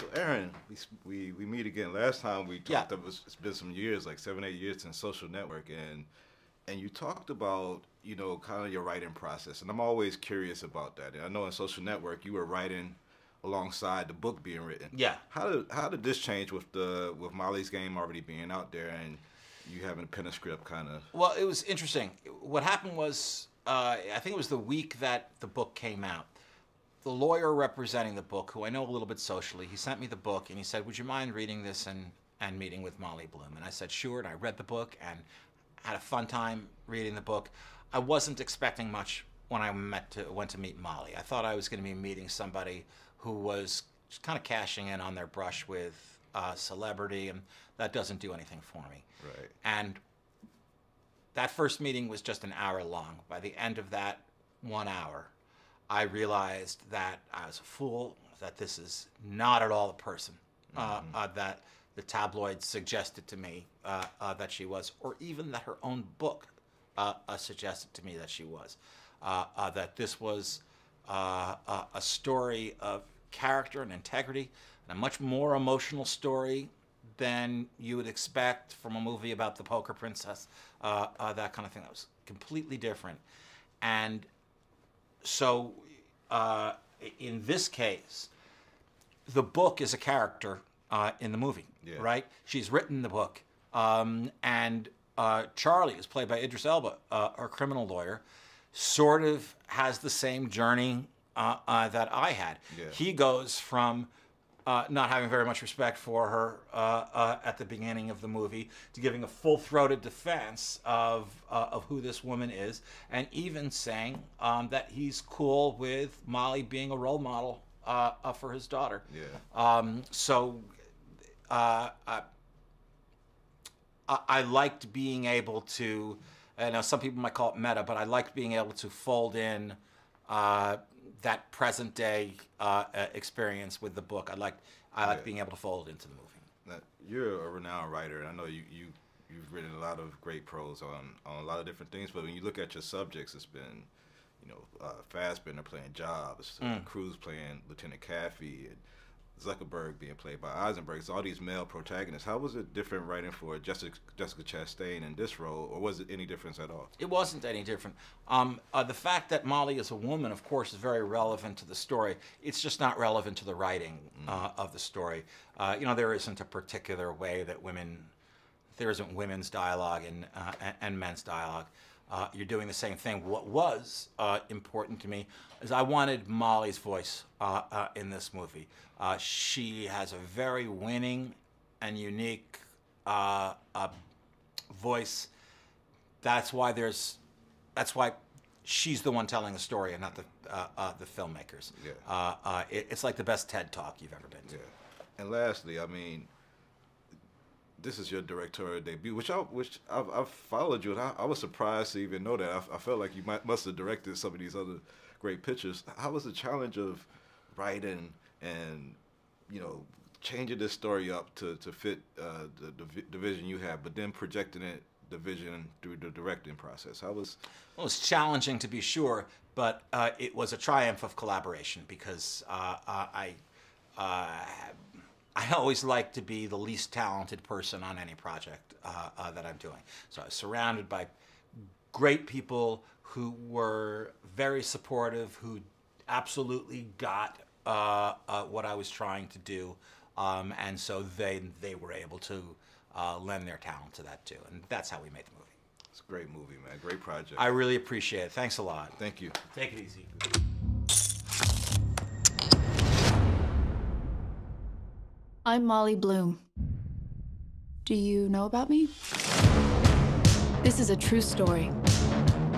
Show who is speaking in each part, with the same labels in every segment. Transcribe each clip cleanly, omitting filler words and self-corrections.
Speaker 1: So Aaron, we meet again. Last time we talked, it's been some years, like 7, 8 years since Social Network, and you talked about, you know, kind of your writing process, and I'm always curious about that. And I know in Social Network you were writing alongside the book being written.
Speaker 2: Yeah.
Speaker 1: How did this change with Molly's Game already being out there and you having a pen and script kind of?
Speaker 2: Well, it was interesting. What happened was, I think it was the week that the book came out. The lawyer representing the book, who I know a little bit socially, he sent me the book and he said, "Would you mind reading this and meeting with Molly Bloom?" And I said, "Sure." And I read the book and had a fun time reading the book. I wasn't expecting much when I went to meet Molly. I thought I was going to be meeting somebody who was just kind of cashing in on their brush with celebrity, and that doesn't do anything for me.
Speaker 1: Right.
Speaker 2: And that first meeting was just an hour long. By the end of that 1 hour, I realized that I was a fool, that this is not at all the person that the tabloids suggested to me that she was, or even that her own book suggested to me that she was. That this was a story of character and integrity, and a much more emotional story than you would expect from a movie about the poker princess, that kind of thing. That was completely different. And so in this case, the book is a character in the movie, right? She's written the book. And Charlie, who's played by Idris Elba, our criminal lawyer, sort of has the same journey that I had.
Speaker 1: Yeah.
Speaker 2: He goes from not having very much respect for her at the beginning of the movie to giving a full-throated defense of who this woman is, and even saying that he's cool with Molly being a role model for his daughter.
Speaker 1: Yeah.
Speaker 2: I liked being able to, I know some people might call it meta, but I liked being able to fold in that present day experience with the book. I like being able to fold it into the movie.
Speaker 1: Now, you're a renowned writer, and I know you've written a lot of great prose on a lot of different things. But when you look at your subjects, it's been, you know, Fassbender playing Jobs, Cruz playing Lieutenant Caffey, and Zuckerberg being played by Eisenberg. It's all these male protagonists. How was it different writing for Jessica Chastain in this role, or was it any difference at all?
Speaker 2: It wasn't any different. The fact that Molly is a woman, of course, is very relevant to the story. It's just not relevant to the writing of the story. You know, there isn't a particular way that there isn't women's dialogue and men's dialogue. You're doing the same thing. What was important to me is I wanted Molly's voice in this movie. She has a very winning and unique voice. That's why she's the one telling the story and not the filmmakers.
Speaker 1: Yeah.
Speaker 2: It's like the best TED Talk you've ever been to.
Speaker 1: Yeah. And lastly, I mean, this is your directorial debut, which I've followed you, and I was surprised to even know that. I felt like you must have directed some of these other great pictures. How was the challenge of writing and, you know, changing this story up to fit the vision you have, but then projecting the vision through the directing process? How was?
Speaker 2: Well, it was challenging to be sure, but it was a triumph of collaboration because I always like to be the least talented person on any project that I'm doing. So I was surrounded by great people who were very supportive, who absolutely got what I was trying to do, and so they were able to lend their talent to that too, and that's how we made the movie.
Speaker 1: It's a great movie, man. Great project.
Speaker 2: I really appreciate it. Thanks a lot.
Speaker 1: Thank you.
Speaker 2: Take it easy.
Speaker 3: I'm Molly Bloom. Do you know about me? This is a true story.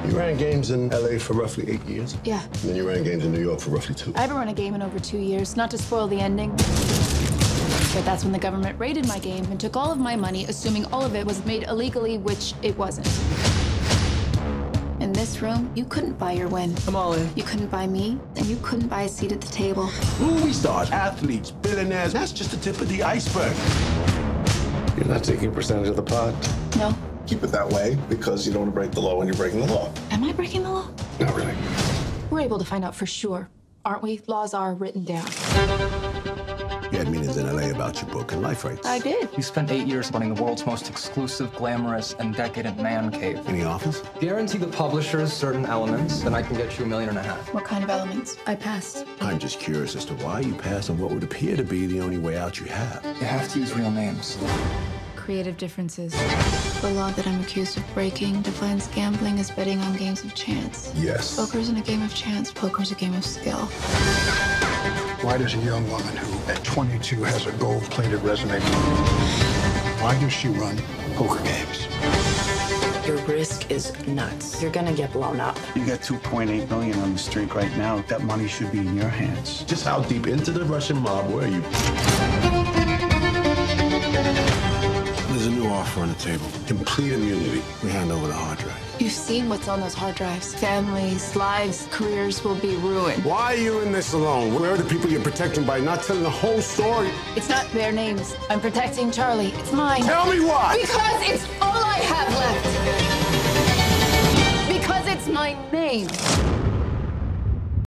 Speaker 4: You ran games in LA for roughly 8 years?
Speaker 3: Yeah.
Speaker 4: And then you ran games in New York for roughly 2.
Speaker 3: I haven't run a game in over 2 years, not to spoil the ending. But that's when the government raided my game and took all of my money, assuming all of it was made illegally, which it wasn't. In this room, you couldn't buy your win.
Speaker 4: I'm all in.
Speaker 3: You couldn't buy me, and you couldn't buy a seat at the table.
Speaker 4: Movie stars, athletes, billionaires, that's just the tip of the iceberg. You're not taking percentage of the pot?
Speaker 3: No.
Speaker 4: Keep it that way because you don't want to break the law when you're breaking the law.
Speaker 3: Am I breaking the law?
Speaker 4: Not really.
Speaker 3: We're able to find out for sure, aren't we? Laws are written down.
Speaker 4: You had meetings in about your book and life rights.
Speaker 3: I did.
Speaker 5: You spent 8 years running the world's most exclusive, glamorous, and decadent man cave.
Speaker 4: Any offers?
Speaker 5: Guarantee the publishers certain elements, and I can get you $1.5 million.
Speaker 3: What kind of elements? I passed.
Speaker 4: I'm just curious as to why you passed on what would appear to be the only way out you have.
Speaker 5: You have to use real names.
Speaker 3: Creative differences. The law that I'm accused of breaking defines gambling as betting on games of chance.
Speaker 4: Yes.
Speaker 3: Poker's in a game of chance. Poker's a game of skill.
Speaker 6: Why does a young woman who, at 22, has a gold-plated resume, why does she run poker games?
Speaker 7: Your risk is nuts. You're gonna get blown up.
Speaker 8: You got 2.8 million on the streak right now. That money should be in your hands.
Speaker 4: Just how deep into the Russian mob were you? There's a new offer on the table. Complete immunity. We hand over the hard drive.
Speaker 3: You've seen what's on those hard drives. Families, lives, careers will be ruined.
Speaker 4: Why are you in this alone? Where are the people you're protecting by not telling the whole story?
Speaker 3: It's not their names. I'm protecting Charlie. It's mine.
Speaker 4: Tell me why!
Speaker 3: Because it's all I have left. Because it's my name.